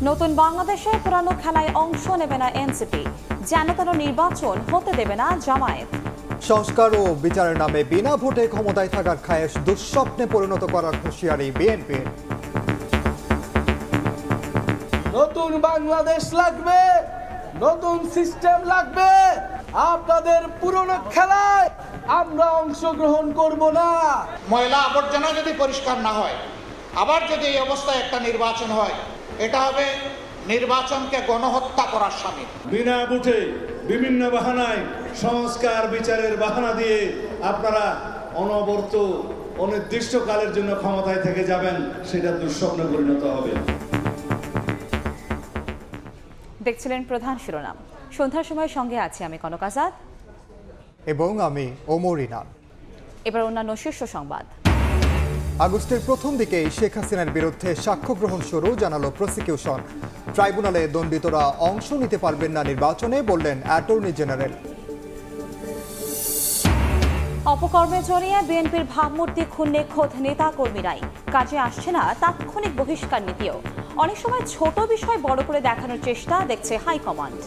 নতুন বাংলাদেশে পুরানো খেলায় অংশ নেবে না এনসিপি, যেন তেন নির্বাচন হতে দেবে না জামায়াত। সংস্কার ও বিচারের নামে বিনা ভোটে ক্ষমতায় থাকার খায়েশ দুঃস্বপ্নে পরিণত করার হুঁশিয়ারি বিএনপি। নতুন বাংলাদেশ লাগবে, নতুন সিস্টেম লাগবে, আপনাদের পুরনো খেলায় আমরা অংশগ্রহণ করব না। ময়লা আবর্জনা যদি পরিষ্কার না হয়, আবার যদি এই অবস্থায় একটা নির্বাচন হয়, এটা হবে নির্বাচনকে গণহত্যা করার শামিল। বিনা ভোটে বিভিন্ন বাহানায় সংস্কার বিচারের বাহানা দিয়ে আপনারা অনবরত অনির্দিষ্টকালের জন্য ক্ষমতায় থেকে যাবেন, সেটা দুঃস্বপ্নে পরিণত হবে। দেখছিলেন প্রধান শিরোনাম। সন্ধ্যার সময় সঙ্গে আছি আমি কনক আজাদ এবং আমি ওমর ইনান। এবার অন্যান্য শীর্ষ সংবাদ। আগস্টের প্রথম দিকেই শেখ হাসিনার বিরুদ্ধে সাক্ষ্য গ্রহণ শুরু, জানালো প্রসিকিউশন। ট্রাইব্যুনালে দণ্ডিতরা অংশ নিতে পারবেন না নির্বাচনে, বললেন অ্যাটর্নি জেনারেল। অপকর্মে জড়িয়ে বিএনপির ভাবমূর্তি খুন্নে খোদ নেতা কর্মীরাই, কাজে আসছে না তাৎক্ষণিক বহিষ্কার নীতিও। অনেক সময় ছোট বিষয় বড় করে দেখানোর চেষ্টা দেখছে হাইকমান্ড।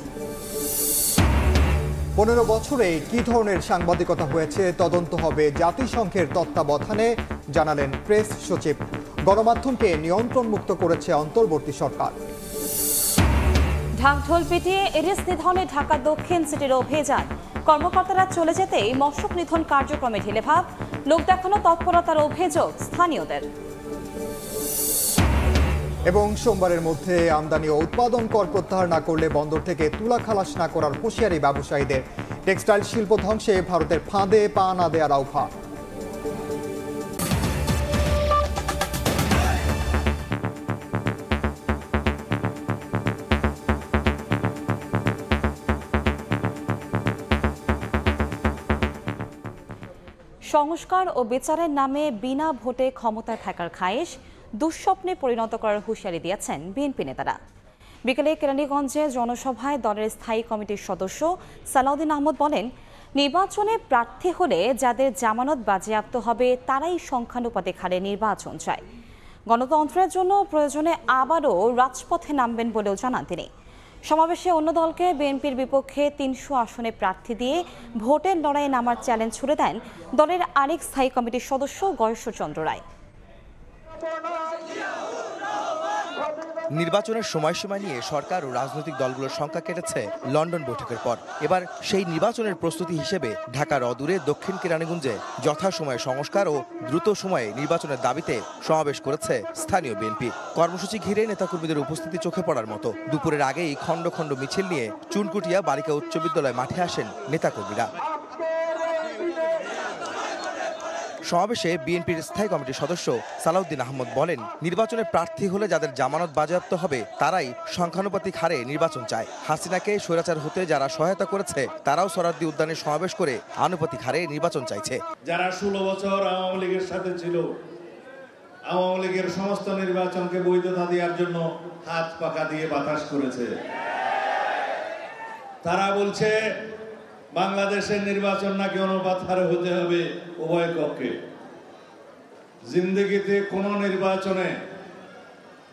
15 বছরে কি ধরনের সাংবাদিকতা হয়েছে তদন্ত হবে জাতিসংঘের তত্ত্বাবধানে, জানালেন প্রেস সচিব। গণমাধ্যমকে নিয়ন্ত্রণ মুক্ত করেছে অন্তর্বর্তী সরকার। ঢাকঢোল পিটিয়ে এরিস নিধনে ঢাকা দক্ষিণ সিটির অভিযান। কর্মকর্তারা চলে যেতেই মশক নিধন কার্যক্রমে ঢিলেভাব, লোক দেখানো তৎপরতার অভিযোগ স্থানীয়দের। এবং সোমবারের মধ্যে আমদানি ও উৎপাদন কর প্রত্যাহার না করলে বন্দর থেকে তুলা খালাস না করার হুঁশিয়ারি ব্যবসায়ীদের। টেক্সটাইল শিল্প ধ্বংসে ভারতের ফাঁদে পা না দেয়ার আহ্বান। সংস্কার ও বিচারের নামে বিনা ভোটে ক্ষমতায় থাকার খায়েশ দুঃস্বপ্নে পরিণত করার হুঁশিয়ারি দিয়েছেন বিএনপি নেতারা। বিকেলে কেরানীগঞ্জে জনসভায় দলের স্থায়ী কমিটির সদস্য সালাউদ্দিন আহমদ বলেন, নির্বাচনে প্রার্থী হলে যাদের জামানত বাজেয়াপ্ত হবে তারাই সংখ্যানুপাতিক হারে নির্বাচন চায়। গণতন্ত্রের জন্য প্রয়োজনে আবারও রাজপথে নামবেন বলেও জানান তিনি। সমাবেশে অন্য দলকে বিএনপির বিপক্ষে 300 আসনে প্রার্থী দিয়ে ভোটের লড়াইয়ে নামার চ্যালেঞ্জ ছুড়ে দেন দলের আরেক স্থায়ী কমিটির সদস্য গয়েশ্বরচন্দ্র রায়। নির্বাচনের সময়সীমা নিয়ে সরকার ও রাজনৈতিক দলগুলোর সংখ্যা কেটেছে লন্ডন বৈঠকের পর। এবার সেই নির্বাচনের প্রস্তুতি হিসেবে ঢাকার অদূরে দক্ষিণ কেরানীগঞ্জে যথাসময়ে সংস্কার ও দ্রুত সময়ে নির্বাচনের দাবিতে সমাবেশ করেছে স্থানীয় বিএনপি। কর্মসূচি ঘিরে নেতাকর্মীদের উপস্থিতি চোখে পড়ার মতো। দুপুরের আগেই খণ্ড খণ্ড মিছিল নিয়ে চুনকুটিয়া বালিকা উচ্চ বিদ্যালয় মাঠে আসেন নেতাকর্মীরা। সমাবেশে বিএনপির স্থায়ী কমিটির সদস্য সালাউদ্দিন আহমদ বলেন, নির্বাচনে প্রার্থী হলে যাদের জামানত বাজেয়াপ্ত হবে তারাই সংখ্যানুপাতিক হারে নির্বাচন চায়। হাসিনাকে স্বৈরাচার হতে যারা সহায়তা করেছে তারাও সরার্দি উদ্যানে সমাবেশ করে আনুপাতিক হারে নির্বাচন চাইছে। যারা 16 বছর আওয়ামী লীগের সাথে ছিল, আওয়ামী লীগের সমস্ত নির্বাচনকে বৈধতা দেওয়ার জন্য হাত পাকা দিয়ে বাতাস করেছে, তারা বলছে বাংলাদেশের নির্বাচন নাকি অনুপাত হারে হতে হবে উভয় কক্ষে। জিন্দেগিতে কোন নির্বাচনে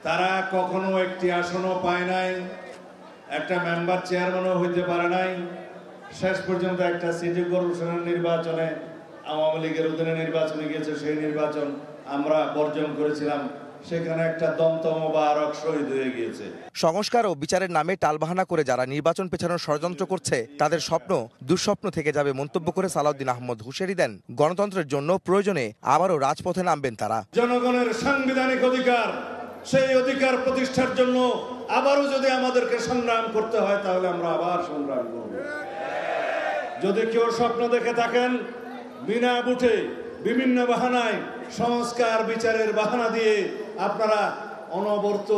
তারা কখনো একটি আসনও পায় নাই, একটা মেম্বার চেয়ারম্যানও হইতে পারে নাই। শেষ পর্যন্ত একটা সিটি কর্পোরেশনের নির্বাচনে আওয়ামী লীগের অধীনে নির্বাচনে গিয়েছে, সেই নির্বাচন আমরা বর্জন করেছিলাম, সেখানে একটা দমদম মোবারক শহীদ হয়ে গিয়েছে। সংস্কার ও বিচারের নামে টালবাহানা করে যারা নির্বাচন পেছানোর ষড়যন্ত্র করছে তাদের স্বপ্ন দুঃস্বপ্ন থেকে যাবে মন্তব্য করে সালাউদ্দিন আহমদ হুঁশিয়ারি দেন, গণতন্ত্রের জন্য প্রয়োজনে আবারও রাজপথে নামবেন তারা। জনগণের সাংবিধানিক অধিকার, সেই অধিকার প্রতিষ্ঠার জন্য আবারও যদি আমাদেরকে সংগ্রাম করতে হয় তাহলে আমরা আবার সংগ্রাম করব। যদি কেউ স্বপ্ন দেখে থাকেন বিনা ভোটে বিভিন্ন বাহানায় সংস্কার বিচারের বাহানা দিয়ে আপনারা অনবরত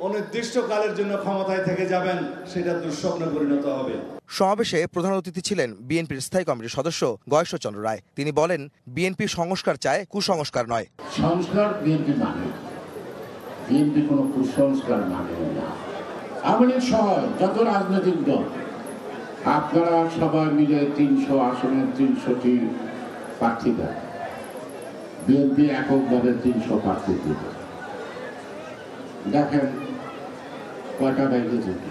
অনির্দিষ্টকালের জন্য ক্ষমতায় থেকে যাবেন, সেটা দুঃস্বপ্নে পরিণত হবে। সমাবেশে প্রধান অতিথি ছিলেন বিএনপির স্থায়ী কমিটির সদস্য গয়েশ্বরচন্দ্র রায়। তিনি বলেন, বিএনপি সংস্কার চায়, কুসংস্কার নয়। সংস্কার বিএনপি মানে, বিএনপি কোনো কুসংস্কার মানে না। আওয়ামী লীগ সহ যত রাজনৈতিক দল আপনারা সবাই মিলে 300 আসনের 300টি প্রার্থী দেন, বিএনপি এককভাবে 300 প্রার্থী দিবে। দেখেন কয়টা ব্যাংকে যেতে।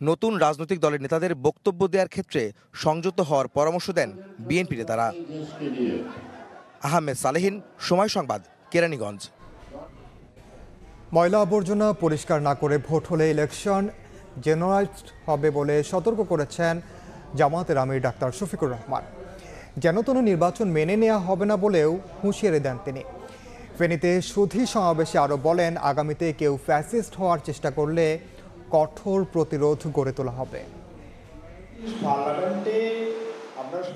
নতুন রাজনৈতিক দলের নেতাদের বক্তব্য দেওয়ার ক্ষেত্রে সংযত হওয়ার পরামর্শ দেন বিএনপি নেতারা। আহমেদ সালেহিন, সময় সংবাদ, কেরানীগঞ্জ। ময়লা আবর্জনা পরিষ্কার না করে ভোট হলে ইলেকশন জেনারেলাইজড হবে বলে সতর্ক করেছেন জামায়াতের আমির ডাক্তার শফিকুর রহমান। যেনতেন নির্বাচন মেনে নেওয়া হবে না বলেও হুঁশিয়ারি দেন তিনি। ফেনীতে সুধী সমাবেশে আরও বলেন, আগামীতে কেউ ফ্যাসিস্ট হওয়ার চেষ্টা করলে কঠোর প্রতিরোধ গড়ে তোলা হবে।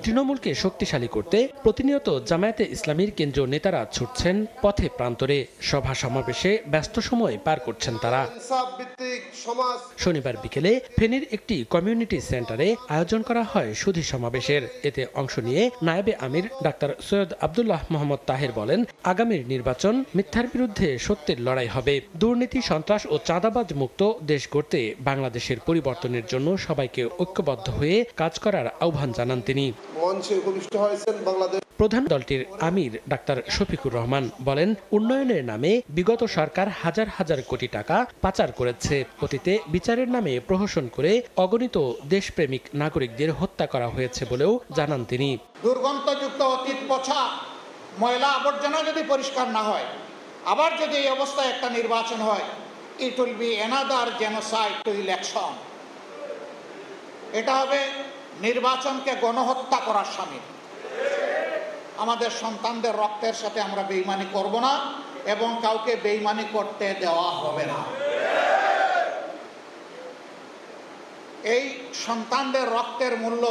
তৃণমূলকে শক্তিশালী করতে প্রতিনিয়ত জামায়াতে ইসলামীর কেন্দ্রীয় নেতারা ছুটছেন পথে প্রান্তরে। সভা সমাবেশে ব্যস্ত সময় পার করছেন তারা। শনিবার বিকেলে ফেনীর একটি কমিউনিটি সেন্টারে আয়োজন করা হয় সুধী সমাবেশের। এতে অংশ নিয়ে নায়েবে আমির ডাক্তার সৈয়দ আব্দুল্লাহ মোহাম্মদ তাহের বলেন, আগামীর নির্বাচন মিথ্যার বিরুদ্ধে সত্যের লড়াই হবে। দুর্নীতি, সন্ত্রাস ও চাঁদাবাজ মুক্ত দেশ গড়তে বাংলাদেশের পরিবর্তনের জন্য সবাইকে ঐক্যবদ্ধ হয়ে কাজ করার আহ্বান জানান তিনি। প্রধান দলটির আমির ডাক্তার শফিকুর রহমান বলেন, উন্নয়নের নামে বিগত সরকার হাজার হাজার কোটি টাকা পাচার করেছে। অতীতে বিচারের নামে প্রহসন করে অগণিত দেশপ্রেমিক নাগরিকদের হত্যা করা হয়েছে বলেও জানান তিনি। দুর্গন্ধযুক্ত অতীত পচা ময়লা আবর্জনা যদি পরিষ্কার না হয়, আবার যদি এই অবস্থায় একটা নির্বাচন হয়, it will be another genocide two election. এটা হবে নির্বাচনকে গণহত্যা করার শামিল। আমাদের সন্তানদের রক্তের সাথে আমরা বেইমানি করব না এবং কাউকে বেইমানি করতে দেওয়া হবে না। এই সন্তানদের রক্তের মূল্য।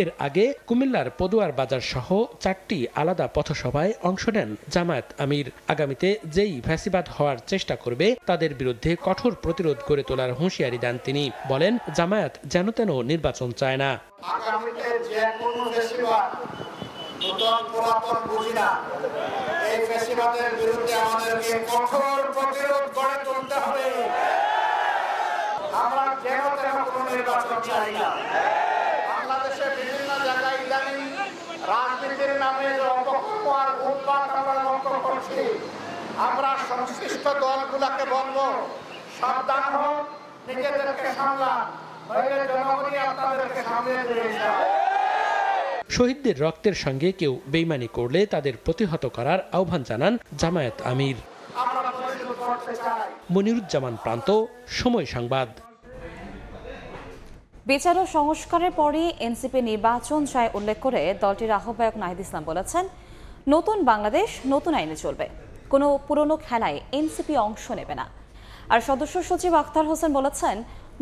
এর আগে কুমিল্লার পদুয়ার বাজার সহ 4টি আলাদা পথসভায় অংশ নেন জামায়াত আমির। আগামীতে যেই ফ্যাসিবাদ হওয়ার চেষ্টা করবে তাদের বিরুদ্ধে কঠোর প্রতিরোধ গড়ে তোলার হুঁশিয়ারি দেন তিনি। বলেন, জামায়াত যেন তেন নির্বাচন চায় না। আগামীতে যে কোনো ফ্যাসিবাদ নতুন পুরাতন বুঝি না, এই ফ্যাসিবাদের বিরুদ্ধে আমাদেরকে কঠোর প্রতিরোধ গড়ে তুলতে হবে। আমরা যেন তেন কোনো নির্বাচন চাই না। বাংলাদেশের বিভিন্ন জায়গায় ইদানিং রাজনীতির নামে যে অপকর্ম উৎপাদ আমরা লক্ষ্য করছি, আমরা সংশ্লিষ্ট দলগুলোকে বলবো, সাবধান হোক, নিজেদেরকে সামলান, নইলে জনগণই আপনাদেরকে সামনে দিয়ে যায়। শহীদদের রক্তের সঙ্গে কেউ বেইমানি করলে তাদের প্রতিহত করার আহ্বান জানান জামায়াত আমির। মনিরুজ্জামান প্রান্ত, সময় সংবাদ। বিচার ও সংস্কারের পরই এনসিপি নির্বাচন চায় উল্লেখ করে দলটির আহ্বায়ক নাহিদ ইসলাম বলেছেন, নতুন বাংলাদেশ নতুন আইনে চলবে, কোনো পুরনো খেলায় এনসিপি অংশ নেবে না। আর সদস্য সচিব আখতার হোসেন বলেছেন,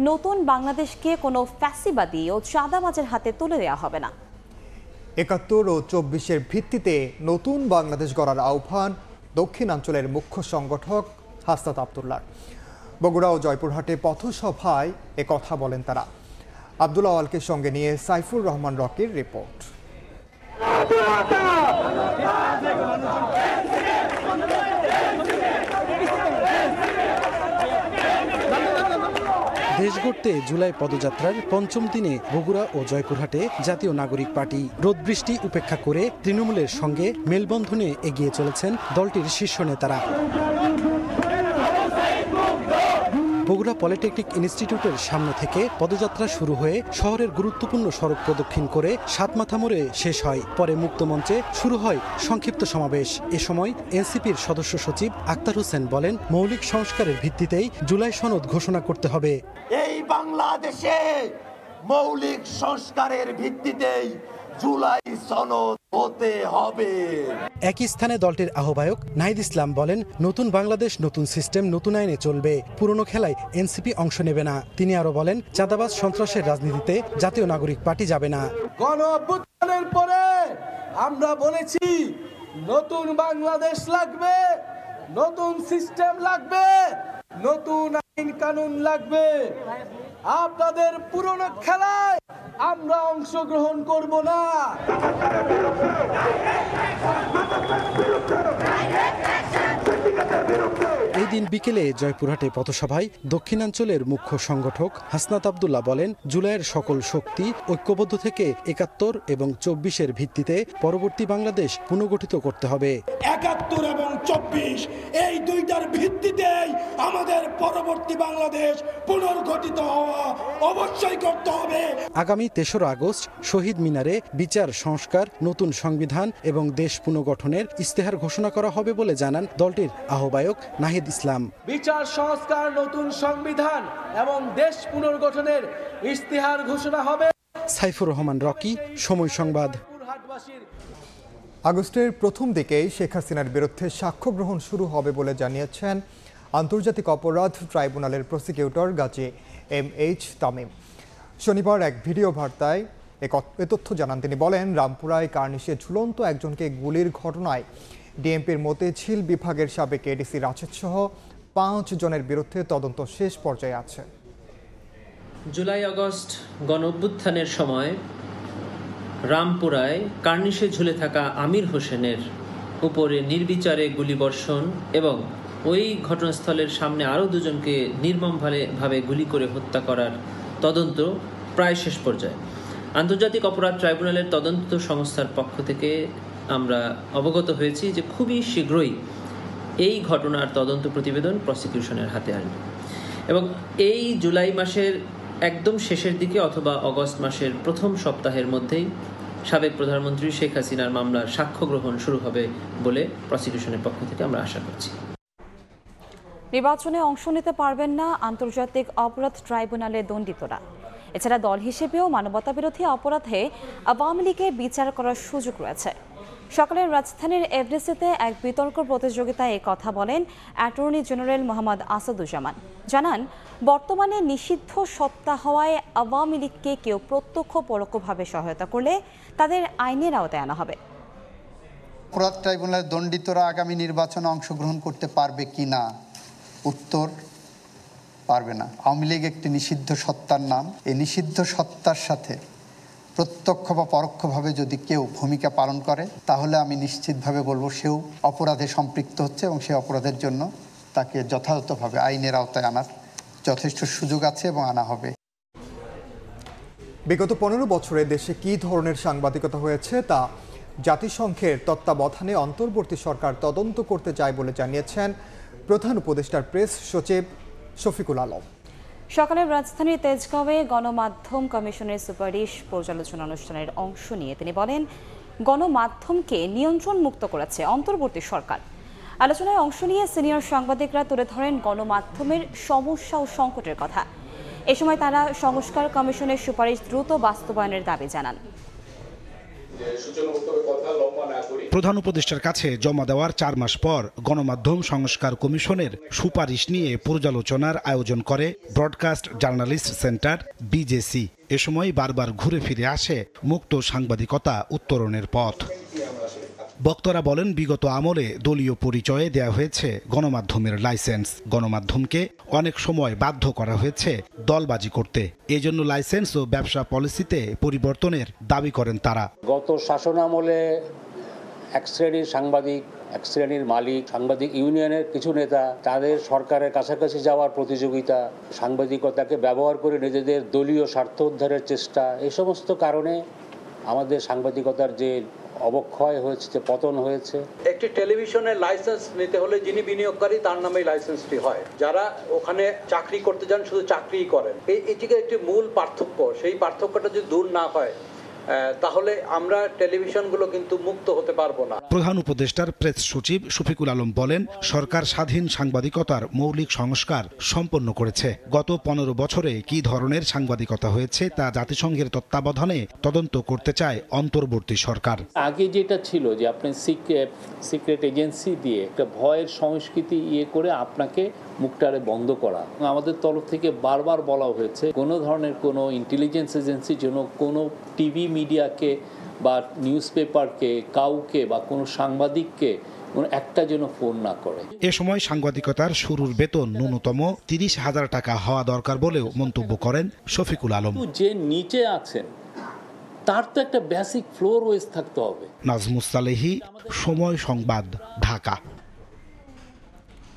নতুন বাংলাদেশকে কোনো ফ্যাসিবাদী ও চাঁদাবাজের হাতে তুলে দেওয়া হবে না। ৭১ ও ২৪-এর ভিত্তিতে নতুন বাংলাদেশ গড়ার আহ্বান দক্ষিণাঞ্চলের মুখ্য সংগঠক হাসনাত আবদুল্লাহ। বগুড়া ও জয়পুরহাটে পথসভায় কথা বলেন তারা। আব্দুল আওয়ালকে সঙ্গে নিয়ে সাইফুর রহমান রকির রিপোর্ট। দেশ গড়তে জুলাই পদযাত্রার পঞ্চম দিনে বগুড়া ও জয়পুরহাটে জাতীয় নাগরিক পার্টি রোদ বৃষ্টি উপেক্ষা করে তৃণমূলের সঙ্গে মেলবন্ধনে এগিয়ে চলেছেন দলটির শীর্ষ নেতারা। বগুড়া পলিটেকনিক ইনস্টিটিউটের সামনে থেকে পদযাত্রা শুরু হয়ে শহরের গুরুত্বপূর্ণ সড়ক প্রদক্ষিণ করে সাতমাথা মোড়ে শেষ হয়। পরে মুক্তমঞ্চে শুরু হয় সংক্ষিপ্ত সমাবেশ। এ সময় এনসিপির সদস্য সচিব আখতার হোসেন বলেন, মৌলিক সংস্কারের ভিত্তিতেই জুলাই সনদ ঘোষণা করতে হবে। এই বাংলাদেশে মৌলিক সংস্কারের ভিত্তিতেই জুলাই সনদ হতে হবে। একই স্থানে দলটির আহ্বায়ক নাহিদ ইসলাম বলেন, নতুন বাংলাদেশ নতুন সিস্টেম নতুন আইনে চলবে, পুরনো খেলায় এনসিপি অংশ নেবে না। তিনি আরো বলেন, চাঁদাবাজ সন্ত্রাসের রাজনীতিতে জাতীয় নাগরিক পার্টি যাবে না। গণ অভ্যুত্থানের পরে আমরা বলেছি, নতুন বাংলাদেশ লাগবে, নতুন সিস্টেম লাগবে, নতুন আইন কানুন লাগবে। আপনাদের পুরনো খেলায় আমরা অংশগ্রহণ করব না। এই দিন বিকেলে জয়পুরহাটে পথসভায় দক্ষিণাঞ্চলের মুখ্য সংগঠক হাসনাত আবদুল্লাহ বলেন, জুলাইয়ের সকল শক্তি ঐক্যবদ্ধ থেকে ৭১ এবং ২৪-এর ভিত্তিতে পরবর্তী বাংলাদেশ পুনর্গঠিত করতে হবে। ৭১ এবং ২৪ এই দুইটার ভিত্তিতেই আমাদের পরবর্তী বাংলাদেশ পুনর্গঠিত হওয়া অবশ্যই করতে হবে। আগামী ৩রা আগস্ট শহীদ মিনারে বিচার সংস্কার, নতুন সংবিধান এবং দেশ পুনর্গঠনের ইস্তেহার ঘোষণা করা হবে বলে জানান দলটির আহ্বায়ক নাহিদ ইসলাম। বিচার সংস্কার, নতুন সংবিধান এবং দেশ পুনর্গঠনের ইস্তেহার ঘোষণা হবে। সাইফুর রহমান রকি, সময় সংবাদ। আগস্টের প্রথম দিকেই শেখ হাসিনার বিরুদ্ধে সাক্ষ্য গ্রহণ শুরু হবে বলে জানিয়েছেন আন্তর্জাতিক অপরাধ ট্রাইব্যুনালের প্রসিকিউটর গাজী MH তামিম। শনিবার এক ভিডিও বার্তায় এ তথ্য জানান তিনি। বলেন, রামপুরায় কার্নিশে ঝুলন্ত একজনকে গুলির ঘটনায় ডিএমপির মতিঝিল বিভাগের সাবেক এডিসি রাশেদ সহ 5 জনের বিরুদ্ধে তদন্ত শেষ পর্যায়ে আছে। জুলাই আগস্ট গণঅভ্যুত্থানের সময় রামপুরায় কার্নিশে ঝুলে থাকা আমির হোসেনের উপরে নির্বিচারে গুলিবর্ষণ এবং ওই ঘটনাস্থলের সামনে আরও 2 জনকে নির্মমভাবে গুলি করে হত্যা করার তদন্ত প্রায় শেষ পর্যায়ে। আন্তর্জাতিক অপরাধ ট্রাইব্যুনালের তদন্ত সংস্থার পক্ষ থেকে আমরা অবগত হয়েছি যে খুবই শীঘ্রই এই ঘটনার তদন্ত প্রতিবেদন প্রসিকিউশনের হাতে আসবে এবং এই জুলাই মাসের একদম শেষের দিকে অথবা অগস্ট মাসের প্রথম সপ্তাহের মধ্যেই সাবেক প্রধানমন্ত্রী শেখ হাসিনার মামলার সাক্ষ্য গ্রহণ শুরু হবে বলে প্রসিকিউশনের পক্ষ থেকে আমরা আশা করছি। নির্বাচনে অংশ নিতে পারবেন না আন্তর্জাতিক অপরাধ ট্রাইব্যুনালের দণ্ডিতরা। এছাড়া দল হিসেবেও মানবতাবিরোধী অপরাধে আওয়ামী লীগের বিচার করার সুযোগ রয়েছে। সকালে রাজধানীর এফডিসিতে এক বিতর্ক প্রতিযোগিতায় কথা বলেন অ্যাটর্নি জেনারেল মোহাম্মদ আসাদুজ্জামান। জানান, বর্তমানে নিষিদ্ধ সত্তা হওয়ায় আওয়ামী লীগকে কেউ প্রত্যক্ষ পরোক্ষভাবে সহায়তা করলে তাদের আইনের আওতায় আনা হবে। অপরাধ ট্রাইব্যুনালের দণ্ডিতরা আগামী নির্বাচনে অংশগ্রহণ করতে পারবে কি না? উত্তর, পারবে না। আওয়ামী লীগ একটি নিষিদ্ধ সত্তার নাম। এই নিষিদ্ধ সত্তার সাথে প্রত্যক্ষ বা পরোক্ষভাবে যদি কেউ ভূমিকা পালন করে তাহলে আমি নিশ্চিতভাবে বলবো সেও অপরাধে সম্পৃক্ত হচ্ছে এবং সেই অপরাধের জন্য তাকে যথাযথভাবে আইনের আওতায় আনার যথেষ্ট সুযোগ আছে এবং আনা হবে। বিগত 15 বছরে দেশে কী ধরনের সাংবাদিকতা হয়েছে তা জাতিসংঘের তত্ত্বাবধানে অন্তর্বর্তী সরকার তদন্ত করতে চায় বলে জানিয়েছেন প্রধান উপদেষ্টার প্রেস সচিব শফিকুল আলম। সকালে রাজধানীর তেজগাঁওয়ে গণমাধ্যম কমিশনের সুপারিশ পর্যালোচনা অনুষ্ঠানের অংশ নিয়ে তিনি বলেন, গণমাধ্যমকে নিয়ন্ত্রণ মুক্ত করেছে অন্তর্বর্তী সরকার। আলোচনায় অংশ নিয়ে সিনিয়র সাংবাদিকরা তুলে ধরেন গণমাধ্যমের সমস্যা ও সংকটের কথা। এ সময় তারা সংস্কার কমিশনের সুপারিশ দ্রুত বাস্তবায়নের দাবি জানান। প্রধান উপদেষ্টার কাছে জমা দেওয়ার 4 মাস পর গণমাধ্যম সংস্কার কমিশনের সুপারিশ নিয়ে পর্যালোচনার আয়োজন করে ব্রডকাস্ট জার্নালিস্ট সেন্টার BJC। এ সময় বারবার ঘুরে ফিরে আসে মুক্ত সাংবাদিকতা উত্তরণের পথ। বক্তারা বলেন, বিগত আমলে দলীয় পরিচয়ে দেয়া হয়েছে গণমাধ্যমের লাইসেন্স। গণমাধ্যমকে অনেক সময় বাধ্য করা হয়েছে দলবাজি করতে। এজন্য লাইসেন্স ও ব্যবসা পলিসিতে পরিবর্তনের দাবি করেন তারা। গত শাসন আমলে এক শ্রেণীর সাংবাদিক, এক শ্রেণীর মালিক, সাংবাদিক ইউনিয়নের কিছু নেতা তাদের সরকারের কাছাকাছি যাওয়ার প্রতিযোগিতা, সাংবাদিকতাকে ব্যবহার করে নিজেদের দলীয় স্বার্থ উদ্ধারের চেষ্টা, এই সমস্ত কারণে আমাদের সাংবাদিকতার যে অবক্ষয় হয়েছে, যে পতন হয়েছে। একটি টেলিভিশনের লাইসেন্স নিতে হলে যিনি বিনিয়োগকারী তার নামেই লাইসেন্সটি হয়। যারা ওখানে চাকরি করতে যান শুধু চাকরিই করেন। এটিকে একটি মূল পার্থক্য, সেই পার্থক্যটা যদি দূর না হয় তাহলে আমরা টেলিভিশনগুলো কিন্তু মুক্ত হতে পারবো না। প্রধান উপদেষ্টার প্রেস সচিব শফিকুল আলম বলেন, সরকার স্বাধীন সাংবাদিকতার মৌলিক সংস্কার সম্পন্ন করেছে। গত 15 বছরে কী ধরনের সাংবাদিকতা হয়েছে তা জাতিসংঘের তত্ত্বাবধানে তদন্ত করতে চায় অন্তর্বর্তী সরকার। আগে যেটা ছিল যে আপনি সিক্রেট এজেন্সি দিয়ে একটা ভয়ের সংস্কৃতি করে আপনাকে মুখটারে বন্ধ করা। আমাদের তরফ থেকে বারবার বলা হয়েছে কোনো ধরনের কোনো ইন্টেলিজেন্স এজেন্সি যেন কোনো টিভি মিডিয়াকে বা নিউজ পেপারকে, কাউকে বা কোনো সাংবাদিককে একটা যেন ফোন না করে। এ সময় সাংবাদিকতার শুরুর বেতন ন্যূনতম 30,000 টাকা হওয়া দরকার বলেও মন্তব্য করেন শফিকুল আলম। যে নিচে আছেন তার তো একটা বেসিক ফ্লোর ওয়েজ থাকতে হবে। নাজমুস সালেহি, সময় সংবাদ, ঢাকা।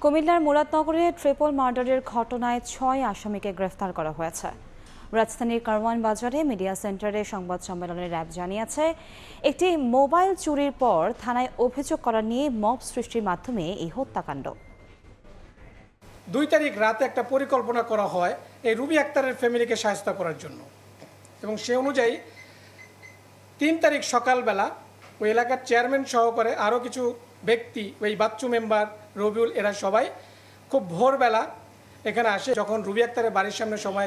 কুমিল্লার মুরাদনগরে ট্রিপল মার্ডারের ঘটনায় 6 আসামিকে গ্রেফতার করা হয়েছে। রাজধানীর কারওয়ান বাজারে মিডিয়া সেন্টারে সংবাদ সম্মেলনে র্যাব জানিয়েছে, একটি মোবাইল চুরির পর থানায় অভিযোগ করা নিয়ে মব সৃষ্টির মাধ্যমে এই হত্যাকাণ্ড। 2 তারিখ রাতে একটা পরিকল্পনা করা হয় এই রুবি আক্তারের ফ্যামিলিকে সাহায্য করার জন্য, এবং সে অনুযায়ী 3 তারিখ সকালবেলা ওই এলাকার চেয়ারম্যান সহকারে আরও কিছু ব্যক্তি, ওই বাচ্চু মেম্বার, রবিউল, এরা সবাই খুব ভোরবেলা এখানে আসে। যখন রুবি আক্তারের বাড়ির সামনে সবাই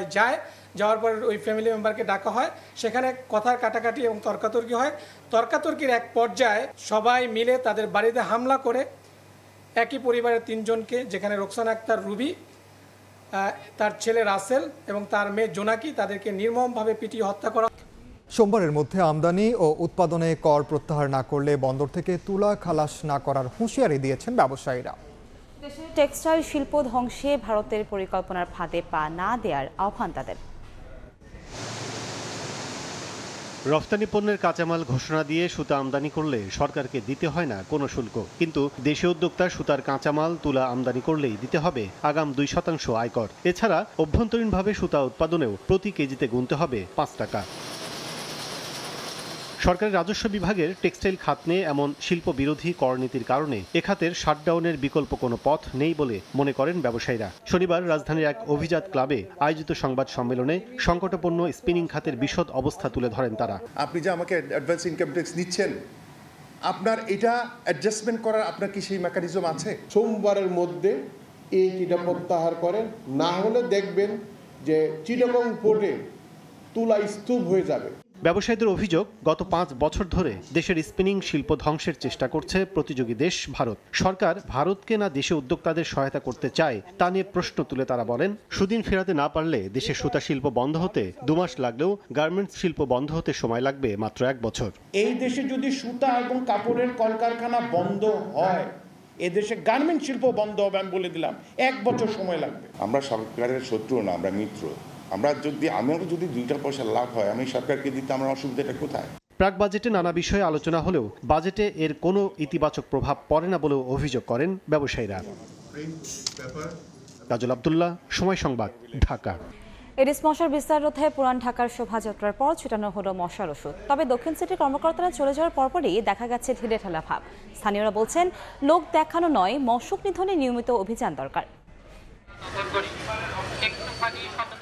যাওয়ার পরে ওই ফ্যামিলি মেম্বারকে ডাকা হয়, সেখানে কথার কাটাকাটি এবং তর্কাতর্কি হয়। তর্কাতর্কির এক পর্যায়ে সবাই মিলে তাদের বাড়িতে হামলা করে একই পরিবারের 3 জনকে, যেখানে রোকসানা আক্তার রুবি, তার ছেলে রাসেল এবং তার মেয়ে জোনাকি, তাদেরকে নির্মমভাবে পিটিয়ে হত্যা করা। সোমবারের মধ্যে আমদানি ও উৎপাদনে কর প্রত্যাহার না করলে বন্দর থেকে তুলা খালাস না করার হুঁশিয়ারি দিয়েছেন ব্যবসায়ীরা। দেশের টেক্সটাইল শিল্প ধ্বংসে ভারতের পরিকল্পনার ফাঁদে পা না দেওয়ার আহ্বান তাদের। রফতানি পণ্যের কাঁচামাল ঘোষণা দিয়ে সুতা আমদানি করলে সরকারকে দিতে হয় না কোনো শুল্ক, কিন্তু দেশীয় উদ্যোক্তা সুতার কাঁচামাল তুলা আমদানি করলেই দিতে হবে আগাম 2% আয়কর। এছাড়া অভ্যন্তরীণভাবে সুতা উৎপাদনেও প্রতি কেজিতে গুনতে হবে 5 টাকা। সরকারের রাজস্ব বিভাগের টেক্সটাইল খাত নিয়ে এমন শিল্প বিরোধী করনীতির কারণে এ খাতের শাটডাউনের বিকল্প কোনো পথ নেই বলে মনে করেন ব্যবসায়ীরা। শনিবার রাজধানীর এক অভিজাত ক্লাবে আয়োজিত সংবাদ সম্মেলনে সংকটপূর্ণ স্পিনিং খাতের বিশদ অবস্থা তুলে ধরেন তারা। আপনি যে আমাকে অ্যাডভান্স ইনকাম ট্যাক্স নিচ্ছেন, আপনার এটা অ্যাডজাস্টমেন্ট করার আপনার কি সেই মেকানিজম আছে? সোমবারের মধ্যে এইটা প্রত্যাহার করেন, না হলে দেখবেন যে চিটাগং পোর্টে তুলা স্তূপ হয়ে যাবে। ব্যবসায়ীদের অভিযোগ, গত 5 বছর ধরে দেশের স্পিনিং শিল্প ধ্বংসের চেষ্টা করছে প্রতিযোগী দেশ ভারত। সরকার ভারতকে না দেশে উদ্যোক্তাদের সহায়তা করতে চায় তা নিয়ে প্রশ্ন তুলে তারা বলেন, সুদিন ফেরাতে না পারলে দেশের সুতা শিল্প বন্ধ হতে 2 মাস লাগলেও গার্মেন্টস শিল্প বন্ধ হতে সময় লাগবে মাত্র 1 বছর। এই দেশে যদি সুতা এবং কাপড়ের কলকারখানা বন্ধ হয়, এদেশে গার্মেন্ট শিল্প বন্ধ হবে, আমি বলে দিলাম 1 বছর সময় লাগবে। আমরা সরকারের শত্রু না, আমরা মিত্র। আমারও যদি 2টা পয়সা লাভ হয়, আমি সরকারকে দিতে আমার অসুবিধাটা কোথায়? প্রাক বাজেটে নানা বিষয়ে আলোচনা হলেও বাজেটে এর কোনো ইতিবাচক প্রভাব পড়ে না বলেও অভিযোগ করেন ব্যবসায়ীরা। কাজল আব্দুল্লাহ, সময় সংবাদ, ঢাকা। এডিস মশার বিস্তার রোধে পুরান ঢাকার শোভাযাত্রার পর ছিটানো হলো মশার ওষুধ। তবে দক্ষিণ সিটির কর্মকর্তারা চলে যাওয়ার পরপরই দেখা গেছে ঢিলে ঢালা ভাব। স্থানীয়রা বলছেন, লোক দেখানো নয়, মশক নিধনে নিয়মিত অভিযান দরকার।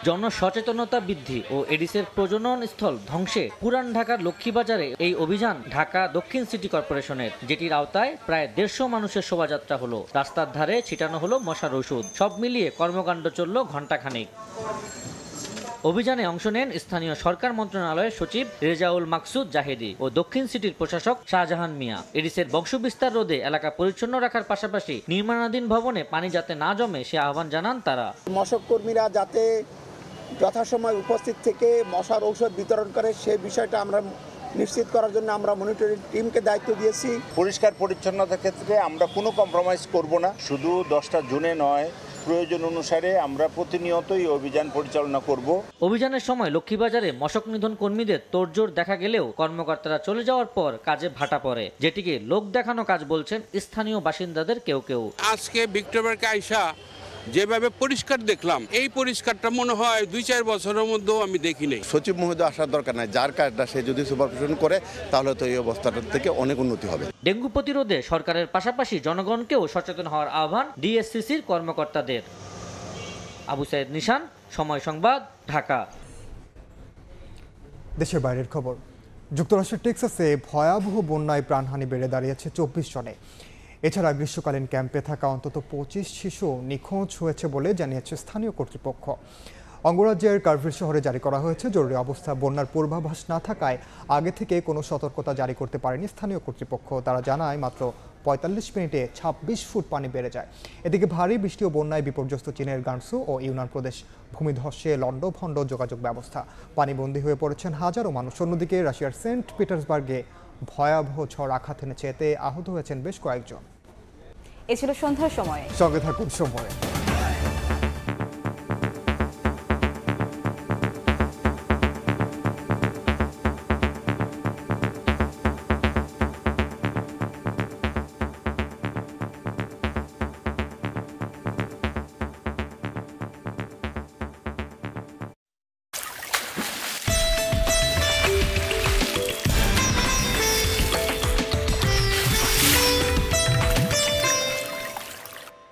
জনসচেতনতা বৃদ্ধি ও এডিসের প্রজনন স্থল ধ্বংসে পুরান ঢাকার লক্ষ্মীবাজারে এই অভিযান ঢাকা দক্ষিণ সিটি কর্পোরেশনের, যেটির আওতায় প্রায় 150 মানুষের শোভাযাত্রা হলো। রাস্তার ধারে ছিটানো হলো মশার ওষুধ। সব মিলিয়ে কর্মকাণ্ড চলল ঘণ্টাখানেক। অভিযানে অংশ নেন স্থানীয় সরকার মন্ত্রণালয়ের সচিব রেজাউল মাকসুদ জাহেদি ও দক্ষিণ সিটির প্রশাসক শাহজাহান মিয়া। এডিসের বংশবিস্তার রোধে এলাকা পরিচ্ছন্ন রাখার পাশাপাশি নির্মাণাধীন ভবনে পানি যাতে না জমে সে আহ্বান জানান তারা। মশক কর্মীরা যাতে যথাসময় উপস্থিত থেকে মশার ঔষধ বিতরণ করে, সেই বিষয়টা আমরা নিশ্চিত করার জন্য আমরা মনিটরিং টিমকে দায়িত্ব দিয়েছি। পরিষ্কার পরিচ্ছন্নতার ক্ষেত্রে আমরা কোনো কম্প্রোমাইজ করব না। শুধু 10টা জুনে নয়, প্রয়োজন অনুসারে আমরা প্রতিনিয়তই অভিযান পরিচালনা করব। অভিযানের সময় লক্ষ্মীবাজারে মশক নিধন কর্মীদের তোড়জোড় দেখা গেলেও কর্মকর্তারা চলে যাওয়ার পর কাজে ভাটা পড়ে, যেটিকে লোক দেখানো কাজ বলছেন স্থানীয় বাসিন্দাদের কেউ কেউ। আজকে ভিক্টোরিয়াকে আইসা যেভাবে পরিষ্কার দেখলাম, এই পরিষ্কারটা মনে হয় 2-4 বছরের মধ্যেও আমি দেখি নাই। সচিব মহোদয় আসার দরকার নাই, যার কাজটা সে যদি সুপারভিশন করে তাহলে তো এই অবস্থাটা থেকে অনেক উন্নতি হবে। ডেঙ্গু প্রতিরোধে সরকারের পাশাপাশি জনগণকেও সচেতন হওয়ার আহ্বান ডিএসসিসির কর্মকর্তাদের। আবু সাইদ নিশান, সময় সংবাদ, ঢাকা। দেশের বাইরের খবর। যুক্তরাষ্ট্রের টেক্সাসে ভয়াবহ বন্যায় প্রাণহানি বেড়ে দাঁড়িয়েছে 24 জনে। এছাড়া গ্রীষ্মকালীন ক্যাম্পে থাকা অন্তত 25 শিশু নিখোঁজ হয়েছে বলে জানিয়েছে স্থানীয় কর্তৃপক্ষ। অঙ্গরাজ্যের কার্ভিল শহরে জারি করা হয়েছে জরুরি অবস্থা। বন্যার পূর্বাভাস না থাকায় আগে থেকে কোনো সতর্কতা জারি করতে পারেনি স্থানীয় কর্তৃপক্ষ। তারা জানায় মাত্র 45 মিনিটে 26 ফুট পানি বেড়ে যায়। এদিকে ভারী বৃষ্টি ও বন্যায় বিপর্যস্ত চীনের গানসু ও ইউনান প্রদেশ। ভূমিধসে লণ্ডভণ্ড যোগাযোগ ব্যবস্থা। পানিবন্দী হয়ে পড়েছেন হাজারো মানুষ। অন্যদিকে রাশিয়ার সেন্ট পিটার্সবার্গে ভয়াবহ ঝড় আঘাত এনেছে, এতে আহত হয়েছেন বেশ কয়েকজন। এ ছিল সন্ধ্যার সময়। সঙ্গে থাকুন সময়।